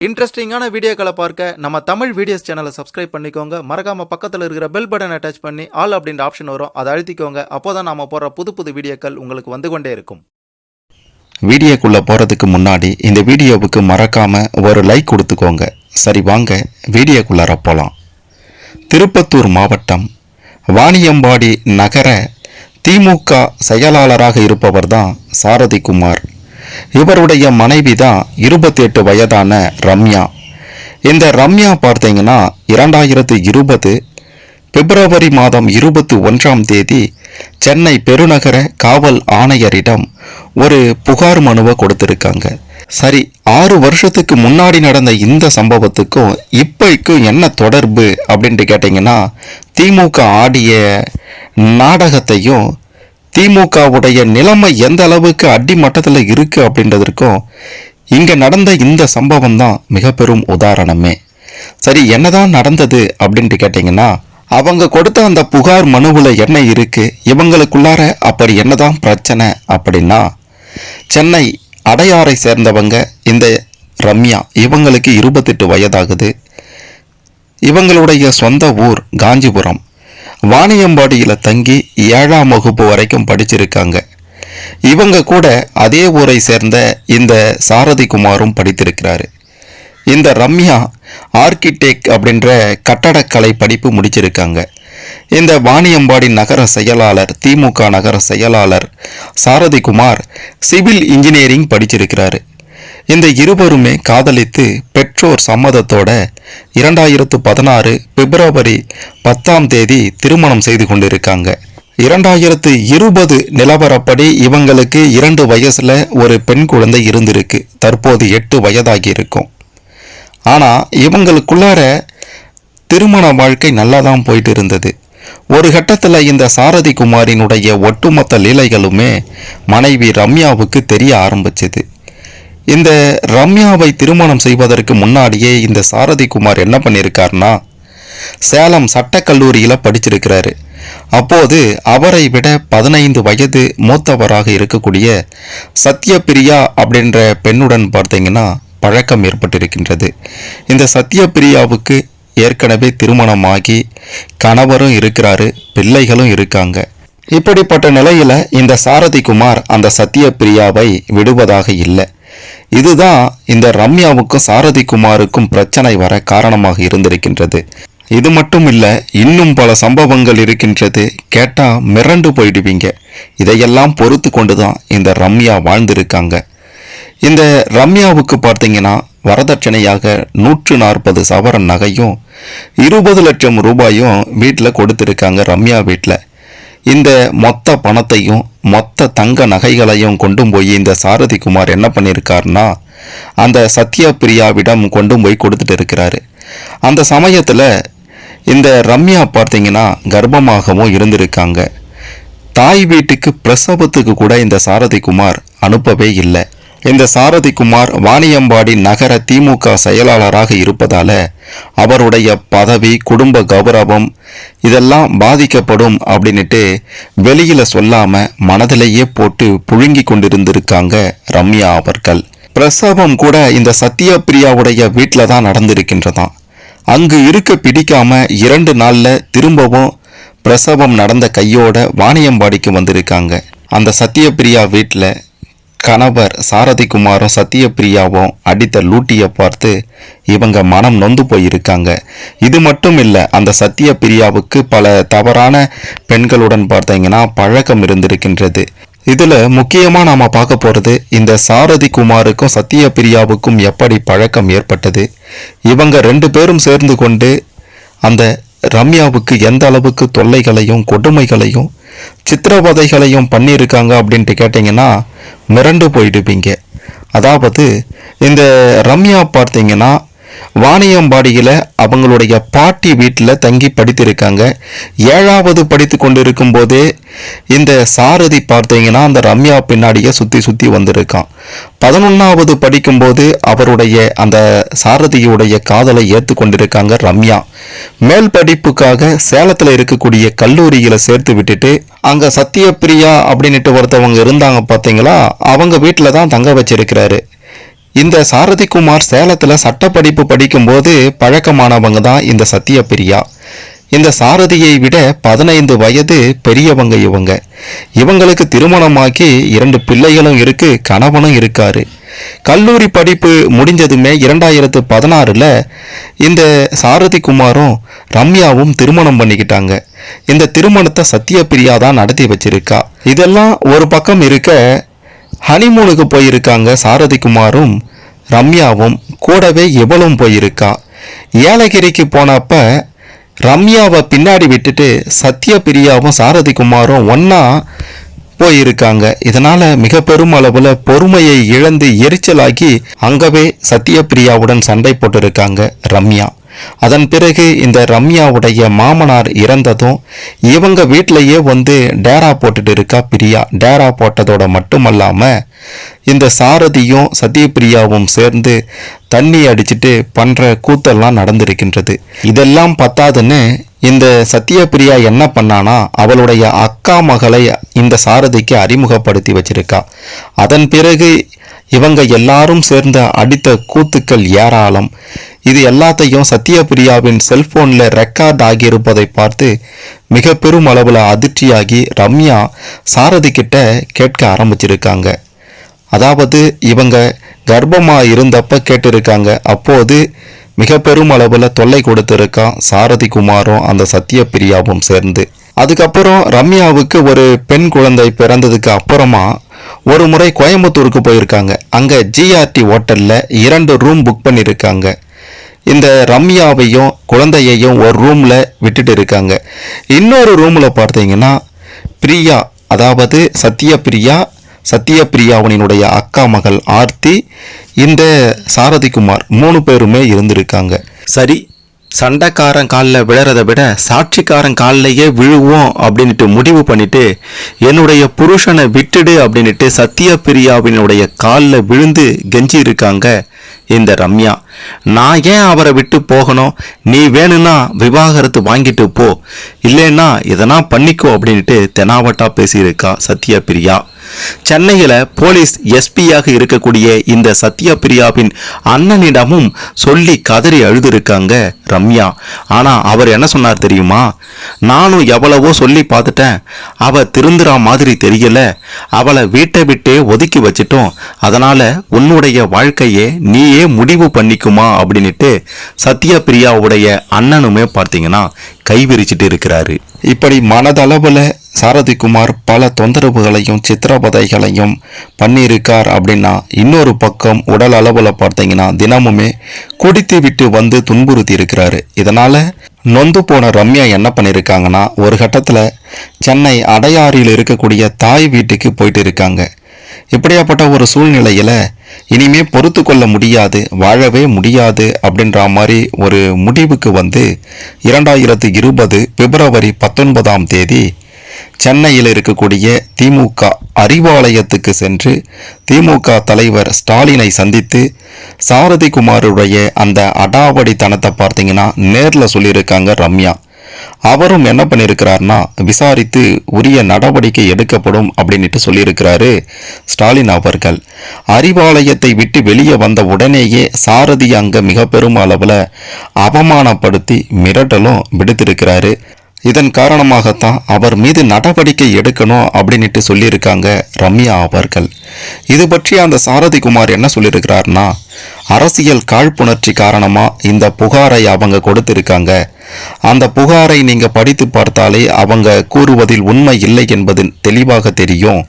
இன்ட்ரெஸ்டிங்கான வீடியோக்களை பார்க்க நம்ம தமிழ் வீடியோஸ் சேனலை சப்ஸ்கிரைப் பண்ணிக்கோங்க. மறக்காம பக்கத்தில் இருக்கிற பெல் பட்டனை டச் பண்ணி ஆல் அப்படின்ற ஆப்ஷன் வரும், அதை அழுத்திக்கோங்க. அப்போதான் நாம போற புது புது வீடியோக்கள் உங்களுக்கு வந்து கொண்டே இருக்கும். வீடியோக்குள்ள போறதுக்கு முன்னாடி இந்த வீடியோவுக்கு மறக்காம ஒரு லைக் கொடுத்துக்கோங்க. சரி, வாங்க வீடியோக்குள்ளார போலாம். திருப்பத்தூர் மாவட்டம் வாணியம்பாடி நகர திமுக செயலாளராக இருப்பவர் தான் சாரதி குமார். இவருடைய மனைவி தான் 28 வயதான ரம்யா. இந்த ரம்யா பார்த்தீங்கன்னா 2020 பிப்ரவரி மாதம் 21ஆம் தேதி சென்னை பெருநகர காவல் ஆணையரிடம் ஒரு புகார் மனுவை கொடுத்திருக்காங்க. சரி, 6 வருஷத்துக்கு முன்னாடி நடந்த இந்த சம்பவத்துக்கும் இப்பைக்கும் என்ன தொடர்பு அப்படின்ட்டு கேட்டிங்கன்னா, திமுக ஆடிய நாடகத்தையும் திமுகவுடைய நிலைமை எந்த அளவுக்கு அடிமட்டத்தில் இருக்கு அப்படின்றதற்கும் இங்க நடந்த இந்த சம்பவம் தான் மிக பெரும் உதாரணமே. சரி, என்னதான் நடந்தது அப்படின்ட்டு கேட்டிங்கன்னா, அவங்க கொடுத்த அந்த புகார் மனுவில் என்ன இருக்கு, இவங்களுக்குள்ளார அப்படி என்னதான் பிரச்சனை அப்படின்னா, சென்னை அடையாரை சேர்ந்தவங்க இந்த ரம்யா. இவங்களுக்கு 28 வயதாகுது. இவங்களுடைய சொந்த ஊர் காஞ்சிபுரம். வாணியம்பாடியில் தங்கி 7ஆம் வகுப்பு வரைக்கும் படிச்சிருக்காங்க. இவங்க கூட அதே ஊரை சேர்ந்த இந்த சாரதி குமாரும் படித்திருக்கிறாரு. இந்த ரம்யா ஆர்கிடெக்ட் அப்படின்ற கட்டடக்கலை படிப்பு முடிச்சிருக்காங்க. இந்த வாணியம்பாடி நகர செயலாளர், திமுக நகர செயலாளர் சாரதி குமார் சிவில் இன்ஜினியரிங் படிச்சிருக்கிறாரு. இந்த இருவருமே காதலித்து பெற்றோர் சம்மதத்தோட 2016 பிப்ரவரி 10ஆம் தேதி திருமணம் செய்து கொண்டிருக்காங்க. 2020 நிலவரப்படி இவங்களுக்கு 2 வயசுல ஒரு பெண் குழந்தை இருந்திருக்கு. தற்போது 8 வயதாகி இருக்கும். ஆனா இவங்களுக்குள்ளார திருமண வாழ்க்கை நல்லா தான் போயிட்டு இருந்தது. ஒரு கட்டத்துல இந்த சாரதி குமாரினுடைய ஒட்டுமொத்த லீலைகளுமே மனைவி ரம்யாவுக்கு தெரிய ஆரம்பிச்சது. இந்த ரம்யாவை திருமணம் செய்வதற்கு முன்னாடியே இந்த சாரதி குமார் என்ன பண்ணியிருக்காருனா, சேலம் சட்டக்கல்லூரியில் படிச்சிருக்கிறாரு. அப்போது அவரை விட 15 வயது மூத்தவராக இருக்கக்கூடிய சத்யபிரியா அப்படின்ற பெண்ணுடன் பார்த்தீங்கன்னா பழக்கம் ஏற்பட்டிருக்கின்றது. இந்த சத்யபிரியாவுக்கு ஏற்கனவே திருமணமாகி கணவரும் இருக்கிறாரு, பிள்ளைகளும் இருக்காங்க. இப்படிப்பட்ட நிலையில இந்த சாரதி குமார் அந்த சத்யபிரியாவை விடுவதாக இல்லை. இதுதான் இந்த ரம்யாவுக்கும் சாரதி குமாருக்கும் பிரச்சனை வர காரணமாக இருந்திருக்கின்றது. இது மட்டும் இல்ல, இன்னும் பல சம்பவங்கள் இருக்கின்றது. கேட்டா மிரண்டு போயிடுவீங்க. இதையெல்லாம் பொறுத்து கொண்டுதான் இந்த ரம்யா வாழ்ந்திருக்காங்க. இந்த ரம்யாவுக்கு பார்த்தீங்கன்னா வரதட்சணையாக 140 சவரன் நகையும் 20 லட்சம் ரூபாயும் வீட்டில் கொடுத்திருக்காங்க. ரம்யா வீட்டில் இந்த மொத்த பணத்தையும் மொத்த தங்க நகைகளையும் கொண்டு போய் இந்த சாரதி குமார் என்ன பண்ணியிருக்காருன்னா, அந்த சத்யபிரியாவிடம் கொண்டு போய் கொடுத்துட்டு இருக்கிறாரு. அந்த சமயத்தில் இந்த ரம்யா பார்த்தீங்கன்னா கர்ப்பமாகவும் இருந்திருக்காங்க. தாய் வீட்டுக்கு பிரசவத்துக்கு கூட இந்த சாரதி குமார் அனுப்பவே இல்லை. இந்த சாரதி குமார் வாணியம்பாடி நகர திமுக செயலாளராக இருப்பதால அவருடைய பதவி, குடும்ப கௌரவம் இதெல்லாம் பாதிக்கப்படும் அப்படின்னுட்டு வெளியில சொல்லாம மனதிலேயே போட்டு புழுங்கி கொண்டிருந்திருக்காங்க ரம்யா அவர்கள். பிரசவம் கூட இந்த சத்யபிரியாவுடைய வீட்டில தான் நடந்திருக்கின்றதாம். அங்கு இருக்க பிடிக்காம 2 நாள்ல திரும்பவும் பிரசவம் நடந்த கையோட வாணியம்பாடிக்கு வந்திருக்காங்க. அந்த சத்யபிரியா வீட்டில் கணவர் சாரதி குமாரும் சத்யபிரியாவும் அடித்த லூட்டியை பார்த்து இவங்க மனம் நொந்து போயிருக்காங்க. இது மட்டும் இல்லை, அந்த சத்யபிரியாவுக்கு பல தவறான பெண்களுடன் பார்த்தீங்கன்னா பழக்கம் இருந்திருக்கின்றது. இதில் முக்கியமாக நாம் பார்க்க போகிறது, இந்த சாரதி குமாருக்கும் சத்யபிரியாவுக்கும் எப்படி பழக்கம் ஏற்பட்டது, இவங்க 2 பேரும் சேர்ந்து கொண்டு அந்த ரம்யாவுக்கு எந்த அளவுக்கு தொல்லைகளையும் கொடுமைகளையும் சித்திரவதைகளையும் பண்ணியிருக்காங்க அப்படின்ட்டு கேட்டிங்கன்னா மிரண்டு போயிடுவீங்க. அதாவது இந்த ரம்யா பார்த்தீங்கன்னா வாணியம்பாடியில் அவங்களுடைய பாட்டி வீட்டில் தங்கி படித்திருக்காங்க. 7ஆவது படித்து கொண்டு இருக்கும் போதே இந்த சாரதி பார்த்தீங்கன்னா அந்த ரம்யா பின்னாடியே சுற்றி வந்திருக்கான். 11ஆவது படிக்கும்போது அவருடைய அந்த சாரதியுடைய காதலை ஏற்றுக்கொண்டிருக்காங்க ரம்யா. மேல் படிப்புக்காக சேலத்தில் இருக்கக்கூடிய கல்லூரியில் சேர்த்து விட்டுட்டு அங்கே சத்யபிரியா அப்படின்ட்டு ஒருத்தவங்க இருந்தாங்க பார்த்தீங்களா, அவங்க வீட்டில் தான் தங்க வச்சிருக்கிறாரு. இந்த சாரதிக்குமார் சேலத்தில் சட்டப்படிப்பு படிக்கும்போது பழக்கமானவங்க தான் இந்த சத்யபிரியா. இந்த சாரதியை விட 15 வயது பெரியவங்க இவங்களுக்கு திருமணமாக்கி 2 பிள்ளைகளும் இருக்கு, கணவனும் இருக்காரு. கல்லூரி படிப்பு முடிஞ்சதுமே 2016 இந்த சாரதிக்குமாரும் ரம்யாவும் திருமணம் பண்ணிக்கிட்டாங்க. இந்த திருமணத்தை சத்யபிரியா தான் நடத்தி வச்சிருக்கா. இதெல்லாம் ஒரு பக்கம் இருக்க, ஹனிமூனுக்கு போயிருக்காங்க சாரதிக்குமாரும் ரம்யாவும், கூடவே இவளும் போயிருக்கா. ஏலகிரிக்கு போனப்ப ரம்யாவை பின்னாடி விட்டுட்டு சத்யபிரியாவும் சாரதிக்குமாரும் ஒன்னா போயிருக்காங்க. இதனால மிக பெரும் அளவுல பொறுமையை இழந்து எரிச்சலாகி அங்கவே சத்யபிரியாவுடன் சண்டை போட்டிருக்காங்க ரம்யா. அதன் பிறகு இந்த ரம்யாவுடைய மாமனார் இறந்ததும் இவங்க வீட்டிலேயே வந்து டேரா போட்டுட்டு இருக்கா பிரியா. டேரா போட்டதோட மட்டுமல்லாம இந்த சாரதியும் சத்யபிரியாவும் சேர்ந்து தண்ணி அடிச்சுட்டு பண்ற கூத்தெல்லாம் நடந்திருக்கின்றது. இதெல்லாம் பத்தாதுன்னு இந்த சத்யபிரியா என்ன பண்ணானா, அவளுடைய அக்கா மகளை இந்த சாரதிக்கு அறிமுகப்படுத்தி வச்சிருக்கா. அதன் பிறகு இவங்க எல்லாரும் சேர்ந்து அடித்த கூத்துக்கள் ஏராளம். இது எல்லாத்தையும் சத்யபிரியாவின் செல்போன்ல ரெக்கார்ட் ஆகியிருப்பதை பார்த்து மிக பெரும் அளவுல அதிர்ச்சியாகி ரம்யா சாரதி கிட்ட கேட்க ஆரம்பிச்சிருக்காங்க. அதாவது இவங்க கர்ப்பமா இருந்தப்ப கேட்டிருக்காங்க. அப்போது மிக பெரும் அளவுல தொல்லை கொடுத்திருக்கான் சாரதிக்குமாரும் அந்த சத்யபிரியாவும் சேர்ந்து. அதுக்கப்புறம் ரம்யாவுக்கு ஒரு பெண் குழந்தை பிறந்ததுக்கு அப்புறமா ஒரு முறை கோயம்புத்தூருக்கு போயிருக்காங்க. அங்க ஜிஆர்டி ஹோட்டல்ல 2 ரூம் புக் பண்ணியிருக்காங்க. இந்த ரம்யாவையும் குழந்தையையும் ஒரு ரூம்ல விட்டுட்டு இருக்காங்க. இன்னொரு ரூம்ல பார்த்தீங்கன்னா பிரியா, அதாவது சத்யபிரியாவினுடைய அக்கா மகள் ஆர்த்தி, இந்த சாரதிக்குமார் 3 பேருமே இருந்திருக்காங்க. சரி, சண்டைக்காரன் காலில் விழறதை விட சாட்சிக்காரன் காலிலேயே விழுவோம் அப்படின்ட்டு முடிவு பண்ணிட்டு என்னுடைய புருஷனை விட்டுடு அப்படின்ட்டு சத்யபிரியாவினுடைய காலில் விழுந்து கெஞ்சி இருக்காங்க இந்த ரம்யா. நான் ஏன் அவரை விட்டு போகணும், நீ வேணும்னா விவாகரத்து வாங்கிட்டு போ, இல்லைன்னா இதெல்லாம் பண்ணிக்கோ அப்படின்ட்டு தெனாவட்டா பேசியிருக்கா சத்யபிரியா. சென்னையில போலீஸ் எஸ்பியாக இருக்கக்கூடிய இந்த சத்யபிரியாவின் அண்ணனிடமும் சொல்லி கதறி அழுதுருக்காங்க ரம்யா. ஆனா அவர் என்ன சொன்னார் தெரியுமா, நானும் எவ்வளவோ சொல்லி பார்த்துட்டேன், அவ திருந்துறா மாதிரி தெரியல, அவளை வீட்டை விட்டே ஒதுக்கி வச்சிட்டோம், அதனால உன்னுடைய வாழ்க்கையே நீயே முடிவு பண்ணிக்குமா அப்படின்ட்டு சத்யபிரியாவுடைய அண்ணனுமே பார்த்தீங்கன்னா கைவிரிச்சிட்டு இருக்கிறாரு. இப்படி மனதளவுல சாரதிக்குமார் பல தொந்தரவுகளையும் சித்திரவதைகளையும் பண்ணியிருக்கார் அப்படின்னா, இன்னொரு பக்கம் உடல் அளவுல பார்த்தீங்கன்னா தினமுமே குடித்து விட்டு வந்து துன்புறுத்தி இருக்கிறாரு. இதனால நொந்து போன ரம்யா என்ன பண்ணியிருக்காங்கன்னா, ஒரு கட்டத்துல சென்னை அடையாறில் இருக்கக்கூடிய தாய் வீட்டுக்கு போயிட்டு இருக்காங்க. இப்படியாப்பட்ட ஒரு சூழ்நிலையில இனிமே பொறுத்து கொள்ள முடியாது, வாழவே முடியாது அப்படின்ற மாதிரி ஒரு முடிவுக்கு வந்து 2020 பிப்ரவரி 19 சென்னையில் இருக்கக்கூடிய திமுக அறிவாலயத்துக்கு சென்று திமுக தலைவர் ஸ்டாலினை சந்தித்து சாரதிக்குமாருடைய அந்த அடாவடித்தனத்தை பார்த்தீங்கன்னா நேரில் சொல்லியிருக்காங்க ரம்யா. அவரும் என்ன பண்ணியிருக்கிறார்னா, விசாரித்து உரிய நடவடிக்கை எடுக்கப்படும் அப்படின்ட்டு சொல்லியிருக்கிறாரு ஸ்டாலின் அவர்கள். அறிவாலயத்தை விட்டு வெளியே வந்த உடனேயே சாரதி அங்க மிக பெரும் அளவில் அவமானப்படுத்தி மிரட்டலும் விடுத்திருக்கிறாரு. இதன் காரணமாகத்தான் அவர் மீது நடவடிக்கை எடுக்கணும் அப்படின்ட்டு சொல்லியிருக்காங்க ரம்யா அவர்கள். இது பற்றி அந்த சாரதிக்குமார் என்ன சொல்லியிருக்கிறார்னா, அரசியல் காழ்ப்புணர்ச்சி காரணமா இந்த புகாரை அவங்க கொடுத்திருக்காங்க. அந்த புகாரை நீங்க படித்து பார்த்தாலே அவங்க கூறுவதில் உண்மை இல்லை என்பது தெளிவாக தெரியும்.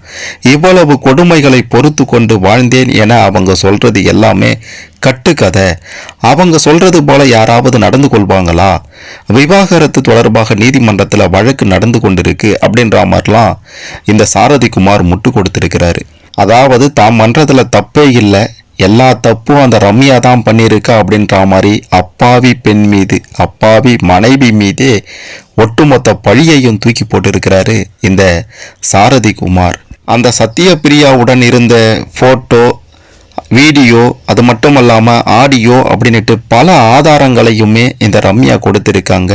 இவ்வளவு கொடுமைகளை பொறுத்து கொண்டு வாழ்ந்தேன் என அவங்க சொல்றது எல்லாமே கட்டுக்கதை. அவங்க சொல்றது போல யாராவது நடந்து கொள்வாங்களா? விவாகரத்து தொடர்பாக நீதிமன்றத்தில் வழக்கு நடந்து கொண்டிருக்கு அப்படின்ற மாதிரிலாம் இந்த சாரதிக்குமார் முட்டு கொடுத்திருக்கிறாரு. அதாவது தாம் பண்றதுல தப்பே இல்லை, எல்லா தப்பும் அந்த ரம்யா தான் பண்ணியிருக்கா அப்படின்ற மாதிரி அப்பாவி பெண் மீது, அப்பாவி மனைவி மீதே ஒட்டுமொத்த பழியையும் தூக்கி போட்டிருக்கிறாரு இந்த சாரதிக்குமார். அந்த சத்யபிரியாவுடன் இருந்த போட்டோ, வீடியோ, அது மட்டும் இல்லாமல் ஆடியோ அப்படின்ட்டு பல ஆதாரங்களையுமே இந்த ரம்யா கொடுத்திருக்காங்க.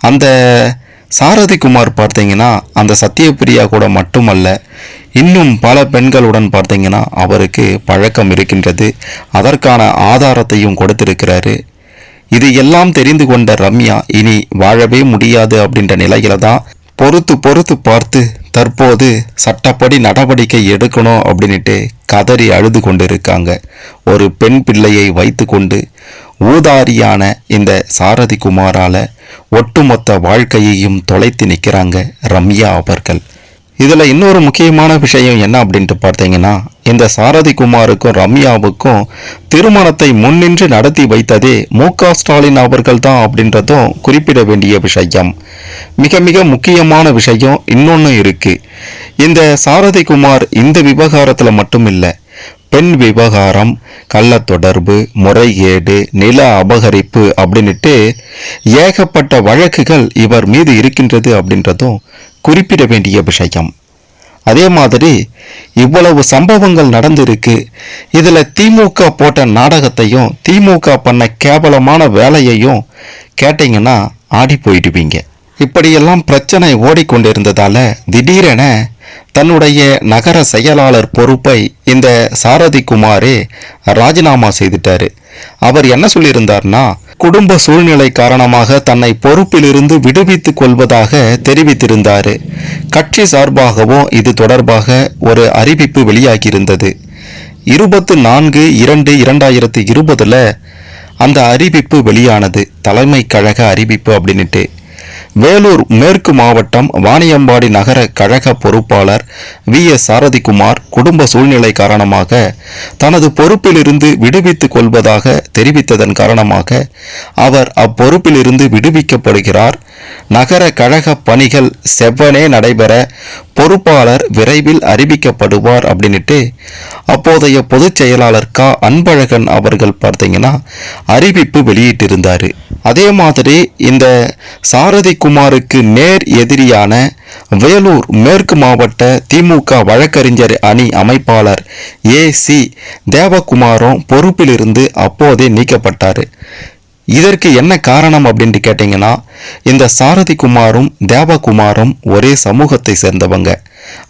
அந்த சாரதிக்குமார் பார்த்தீங்கன்னா அந்த சத்யபிரியா கூட மட்டுமல்ல, இன்னும் பல பெண்களுடன் பார்த்தீங்கன்னா அவருக்கு பழக்கம் இருக்கின்றது. அதற்கான ஆதாரத்தையும் கொடுத்திருக்கிறாரு. இது எல்லாம் தெரிந்து கொண்ட ரம்யா இனி வாழவே முடியாது அப்படின்ற நிலையில தான் பொறுத்து பார்த்து தற்போது சட்டப்படி நடவடிக்கை எடுக்கணும் அப்படின்ட்டு கதறி அழுது கொண்டு இருக்காங்க. ஒரு பெண் பிள்ளையை வைத்து கொண்டு ஊதாரியான இந்த சாரதி குமாரால ஒட்டுமொத்த வாழ்க்கையையும் தொலைத்து நிற்கிறாங்க ரம்யா அவர்கள். இதுல இன்னொரு முக்கியமான விஷயம் என்ன அப்படின்ட்டு பார்த்தீங்கன்னா, இந்த சாரதி குமாருக்கும் ரம்யாவுக்கும் திருமணத்தை முன்னின்று நடத்தி வைத்ததே மு.க. ஸ்டாலின் அவர்கள் தான் அப்படின்றதும் குறிப்பிட வேண்டிய விஷயம். மிக மிக முக்கியமான விஷயம் இன்னொன்னு இருக்கு. இந்த சாரதி குமார் இந்த விவகாரத்துல மட்டும் இல்லை, பெண் விவகாரம், கள்ள தொடர்பு, முறைகேடு, நில அபகரிப்பு அப்படின்ட்டு ஏகப்பட்ட வழக்குகள் இவர் மீது இருக்கின்றது அப்படின்றதும் குறிப்பிட வேண்டிய விஷயம். அதே மாதிரி இவ்வளவு சம்பவங்கள் நடந்திருக்கு. இதுல திமுக போட்ட நாடகத்தையும் திமுக பண்ண கேவலமான வேலையையும் கேட்டீங்கன்னா ஆடி போயிடுவீங்க. இப்படியெல்லாம் பிரச்சனை ஓடிக்கொண்டிருந்ததால திடீரென தன்னுடைய நகர செயலாளர் பொறுப்பை இந்த சாரதி குமாரே ராஜினாமா செய்துட்டாரு. அவர் என்ன சொல்லியிருந்தார்னா, குடும்ப சூழ்நிலை காரணமாக தன்னை பொறுப்பிலிருந்து விடுவித்துக் கொள்வதாக தெரிவித்திருந்தாரு. கட்சி சார்பாகவும் இது தொடர்பாக ஒரு அறிவிப்பு வெளியாகியிருந்தது. 24/2/2020 அந்த அறிவிப்பு வெளியானது. தலைமை கழக அறிவிப்பு அப்படின்ட்டு. வேலூர் மேற்கு மாவட்டம் வாணியம்பாடி நகர கழக பொறுப்பாளர் வி.எஸ். சாரதிகுமார் குடும்ப சூழ்நிலை காரணமாக தனது பொறுப்பிலிருந்து விடுவித்துக் கொள்வதாக தெரிவித்ததன் காரணமாக அவர் அப்பொறுப்பிலிருந்து விடுவிக்கப்படுகிறார். நகர கழக பணிகள் செவ்வனே நடைபெற பொறுப்பாளர் விரைவில் அறிவிக்கப்படுவார் அப்படின்ட்டு அப்போதைய பொதுச் செயலாளர் க. அன்பழகன் அவர்கள் பார்த்தீங்கன்னா அறிவிப்பு வெளியிட்டிருந்தாரு. அதே மாதிரி இந்த சாரதி குமாருக்கு நேர் எதிரியான வேலூர் மேற்கு மாவட்ட திமுக வழக்கறிஞர் அணி அமைப்பாளர் ஏ.சி. தேவகுமாரும் பொறுப்பிலிருந்து அப்போதே நீக்கப்பட்டார். இதற்கு என்ன காரணம் அப்படின்ட்டு கேட்டிங்கன்னா, இந்த சாரதி குமாரும் தேவகுமாரும் ஒரே சமூகத்தை சேர்ந்தவங்க.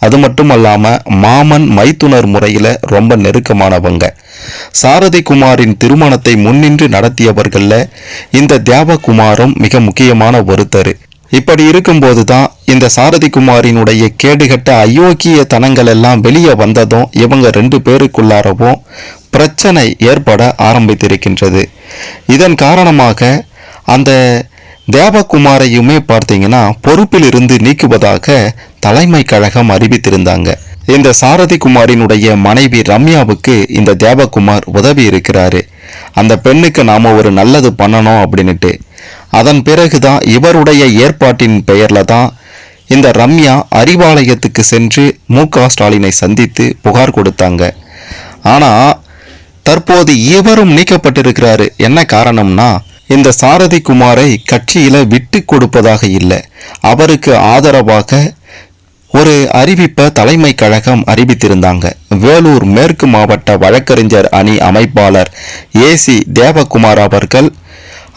அது மட்டும் அல்லாமல் மாமன் மைத்துனர் முறையில் ரொம்ப நெருக்கமானவங்க. சாரதி குமாரின் திருமணத்தை முன்னின்று நடத்தியவர்களில் இந்த தேவகுமாரும் மிக முக்கியமான ஒருத்தர். இப்படி இருக்கும்போது தான் இந்த சாரதி குமாரினுடைய கேடுகட்ட அயோக்கிய தனங்கள் எல்லாம் வெளியே வந்ததும் இவங்க 2 பேருக்குள்ளாரவும் பிரச்சனை ஏற்பட ஆரம்பித்திருக்கின்றது. இதன் காரணமாக அந்த தேவகுமாரையுமே பார்த்தீங்கன்னா பொறுப்பில் இருந்து நீக்குவதாக தலைமை கழகம் அறிவித்திருந்தாங்க. இந்த சாரதி குமாரினுடைய மனைவி ரம்யாவுக்கு இந்த தேவகுமார் உதவி இருக்கிறாரு. அந்த பெண்ணுக்கு நாம ஒரு நல்லது பண்ணணும் அப்படின்னுட்டு. அதன் பிறகுதான் இவருடைய ஏற்பாட்டின் பெயர்ல தான் இந்த ரம்யா அறிவாலயத்துக்கு சென்று மு.க. ஸ்டாலினை சந்தித்து புகார் கொடுத்தாங்க. ஆனா தற்போது இவரும் நீக்கப்பட்டிருக்கிறாரு. என்ன காரணம்னா, இந்த சாரதி குமாரை கட்சியில விட்டு கொடுப்பதாக இல்லை, அவருக்கு ஆதரவாக ஒரு அறிவிப்பை தலைமை கழகம் அறிவித்திருந்தாங்க. வேலூர் மேற்கு மாவட்ட வழக்கறிஞர் அணி அமைப்பாளர் ஏ.சி. தேவகுமார் அவர்கள்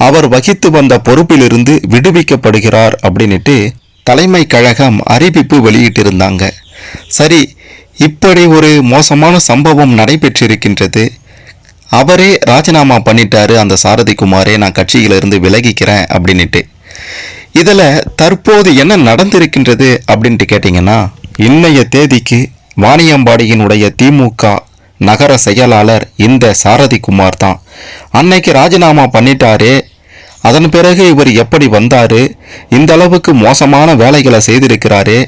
அவர் வகித்து வந்த பொறுப்பிலிருந்து விடுவிக்கப்படுகிறார் அப்படின்ட்டு தலைமை கழகம் அறிவிப்பு வெளியிட்டிருந்தாங்க. சரி, இப்படி ஒரு மோசமான சம்பவம் நடைபெற்றிருக்கின்றது. அவரே ராஜினாமா பண்ணிட்டாரு அந்த சாரதி குமாரே, நான் கட்சியிலிருந்து விலகிக்கிறேன் அப்படின்ட்டு. இதில் தற்போது என்ன நடந்திருக்கின்றது அப்படின்ட்டு கேட்டிங்கன்னா, இன்னைய தேதிக்கு வாணியம்பாடியினுடைய திமுக நகர செயலாளர் இந்த சாரதி குமார் தான். அன்னைக்கு ராஜினாமா பண்ணிட்டாரே, அதன் பிறகு இவர் எப்படி வந்தாரு, இந்த அளவுக்கு மோசமான வேலைகளை செய்திருக்கிறாரே,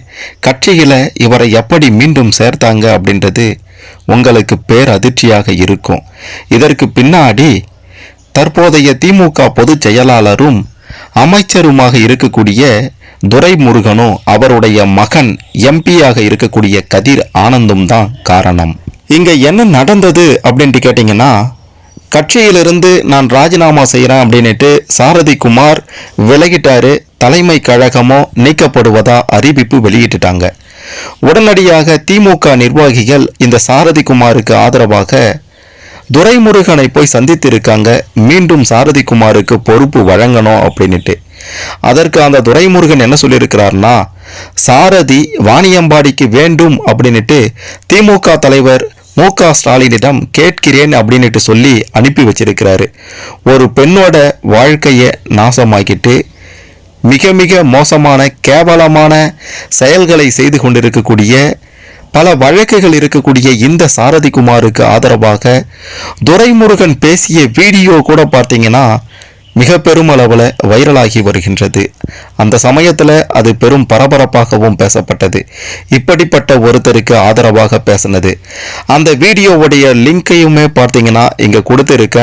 கட்சியில் இவரை எப்படி மீண்டும் சேர்த்தாங்க அப்படின்றது உங்களுக்கு பேரதிர்ச்சியாக இருக்கும். இதற்கு பின்னாடி தற்போதைய திமுக பொதுச் செயலாளரும் அமைச்சருமாக இருக்கக்கூடிய துரைமுருகனும் அவருடைய மகன் எம்பியாக இருக்கக்கூடிய கதிர் ஆனந்தும் தான் காரணம். இங்க என்ன நடந்தது அப்படின்ட்டு கேட்டிங்கன்னா, கட்சியிலிருந்து நான் ராஜினாமா செய்கிறேன் அப்படின்ட்டு சாரதி குமார் விலகிட்டாரு. தலைமை கழகமோ நீக்கப்படுவதா அறிவிப்பு வெளியிட்டுட்டாங்க. உடனடியாக திமுக நிர்வாகிகள் இந்த சாரதி குமாருக்கு ஆதரவாக துரைமுருகனை போய் சந்தித்திருக்காங்க. மீண்டும் சாரதி குமாருக்கு பொறுப்பு வழங்கணும் அப்படின்ட்டு. அதற்கு அந்த துரைமுருகன் என்ன சொல்லியிருக்கிறார்னா, சாரதி வாணியம்பாடிக்கு வேண்டும் அப்படின்னுட்டு திமுக தலைவர் மு.க. ஸ்டாலினிடம் கேட்கிறேன் அப்படின்னுட்டு சொல்லி அனுப்பி வச்சிருக்கிறாரு. ஒரு பெண்ணோட வாழ்க்கையை நாசமாக்கிட்டு மிக மிக மோசமான கேவலமான செயல்களை செய்து கொண்டிருக்கக்கூடிய பல வழக்குகள் இருக்கக்கூடிய இந்த சாரதிகுமாருக்கு ஆதரவாக துரைமுருகன் பேசிய வீடியோ கூட பார்த்தீங்கன்னா மிக பெருமளவில் வைரலாகி வருகின்றது. அந்த சமயத்தில் அது பெரும் பரபரப்பாகவும் பேசப்பட்டது. இப்படிப்பட்ட ஒருத்தருக்கு ஆதரவாக பேசினது. அந்த வீடியோவுடைய லிங்கையுமே பார்த்தீங்கன்னா இங்கே கொடுத்துருக்க,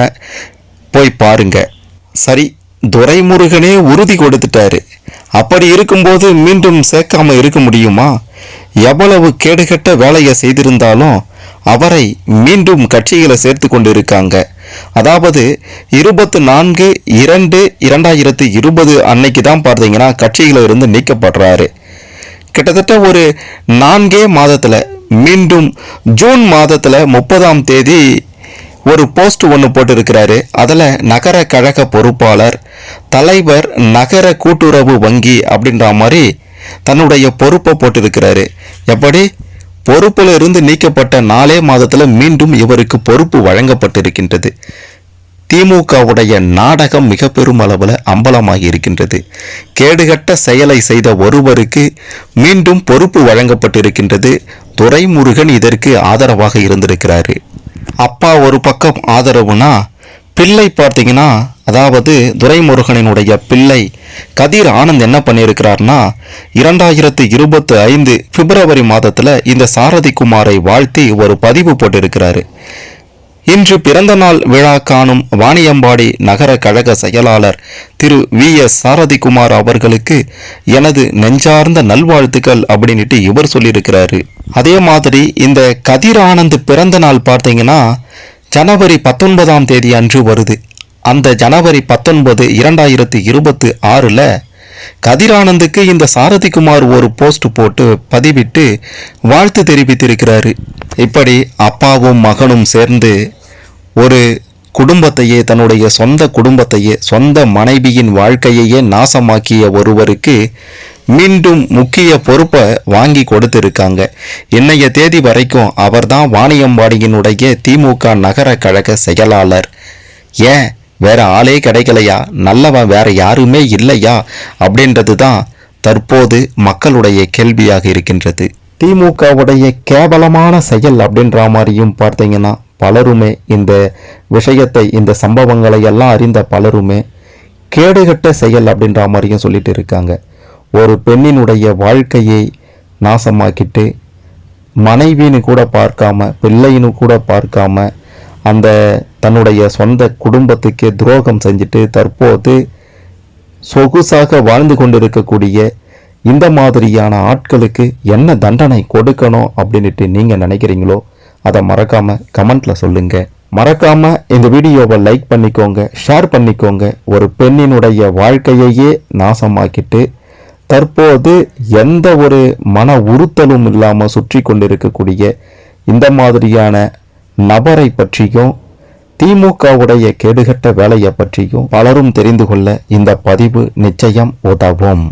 போய் பாருங்க. சரி, துரைமுருகனே உறுதி கொடுத்துட்டாரு. அப்படி இருக்கும்போது மீண்டும் சேர்க்காம இருக்க முடியுமா? எவ்வளவு கேடுகட்ட வேலையை செய்திருந்தாலும் அவரை மீண்டும் கட்சிகளை சேர்த்து கொண்டு இருக்காங்க. அதாவது 24/2/2020 அன்னைக்கு தான் பார்த்தீங்கன்னா கட்சிகளை இருந்து நீக்கப்படுறாரு. கிட்டத்தட்ட ஒரு 4 மாதத்தில் மீண்டும் ஜூன் மாதத்தில் 30ஆம் தேதி ஒரு போஸ்ட் ஒன்று போட்டிருக்கிறாரு. அதில் நகர கழக பொறுப்பாளர், தலைவர், நகர கூட்டுறவு வங்கி அப்படின்ற மாதிரி தன்னுடைய பொறுப்பை போட்டிருக்கிறாரு. எப்படி? பொறுப்பில் இருந்து நீக்கப்பட்ட 4 மாதத்தில் மீண்டும் இவருக்கு பொறுப்பு வழங்கப்பட்டிருக்கின்றது. திமுகவுடைய நாடகம் மிக பெரும் அளவில் அம்பலமாகி இருக்கின்றது. கேடுகட்ட செயலை செய்த ஒருவருக்கு மீண்டும் பொறுப்பு வழங்கப்பட்டிருக்கின்றது. துரைமுருகன் இதற்கு ஆதரவாக இருந்திருக்கிறாரு. அப்பா ஒரு பக்கம் ஆதரவுனா, பிள்ளை பார்த்தீங்கன்னா, அதாவது துரைமுருகனினுடைய பிள்ளை கதிர் ஆனந்த் என்ன பண்ணியிருக்கிறார்னா 2025 பிப்ரவரி மாதத்தில் இந்த சாரதிகுமாரை வாழ்த்தி ஒரு பதிவு போட்டிருக்கிறாரு. இன்று பிறந்தநாள் விழா காணும் வாணியம்பாடி நகர கழக செயலாளர் திரு V.S. சாரதிகுமார் அவர்களுக்கு எனது நெஞ்சார்ந்த நல்வாழ்த்துக்கள் அப்படின்ட்டு இவர் சொல்லியிருக்கிறாரு. அதே மாதிரி இந்த கதிர் ஆனந்த் பிறந்த நாள் பார்த்தீங்கன்னா ஜனவரி 19ஆம் தேதி அன்று வருது. அந்த ஜனவரி 19, 2026 கதிரானந்துக்கு இந்த சாரதிகுமார் ஒரு போஸ்ட் போட்டு பதிவிட்டு வாழ்த்து தெரிவித்திருக்கிறாரு. இப்படி அப்பாவும் மகனும் சேர்ந்து ஒரு குடும்பத்தையே, தன்னுடைய சொந்த குடும்பத்தையே, சொந்த மனைவியின் வாழ்க்கையையே நாசமாக்கிய ஒருவருக்கு மீண்டும் முக்கிய பொறுப்பை வாங்கி கொடுத்திருக்காங்க. இன்னைய தேதி வரைக்கும் அவர்தான் வாணியம்பாடியினுடைய திமுக நகர கழக செயலாளர். ஏன் வேற ஆளே கிடைக்கலையா? நல்லவன் வேற யாருமே இல்லையா? அப்படின்றது தான் தற்போது மக்களுடைய கேள்வியாக இருக்கின்றது. திமுகவுடைய கேவலமான செயல் அப்படின்ற மாதிரியும் பார்த்தீங்கன்னா பலருமே இந்த விஷயத்தை, இந்த சம்பவங்களை எல்லாம் அறிந்த பலருமே கேடுகட்ட செயல் அப்படின்ற மாதிரியும் சொல்லிட்டு இருக்காங்க. ஒரு பெண்ணினுடைய வாழ்க்கையை நாசமாக்கிட்டு மனைவின்னு கூட பார்க்காம, பிள்ளைன்னு கூட பார்க்காம, அந்த தன்னுடைய சொந்த குடும்பத்துக்கே துரோகம் செஞ்சுட்டு தற்போது சொகுசாக வாழ்ந்து கொண்டிருக்கக்கூடிய இந்த மாதிரியான ஆட்களுக்கு என்ன தண்டனை கொடுக்கணும் அப்படின்ட்டு நீங்கள் நினைக்கிறீங்களோ அதை மறக்காம கமெண்ட்ல சொல்லுங்க. மறக்காம இந்த வீடியோவை லைக் பண்ணிக்கோங்க, ஷேர் பண்ணிக்கோங்க. ஒரு பெண்ணினுடைய வாழ்க்கையையே நாசமாக்கிட்டு தற்போது எந்த ஒரு மன உறுத்தலும் இல்லாமல் சுற்றி கொண்டிருக்கக்கூடிய இந்த மாதிரியான நபரை பற்றியும் திமுகவுடைய கேடுகட்ட வேலையை பற்றியும் பலரும் தெரிந்து கொள்ள இந்த பதிவு நிச்சயம் உதவும்.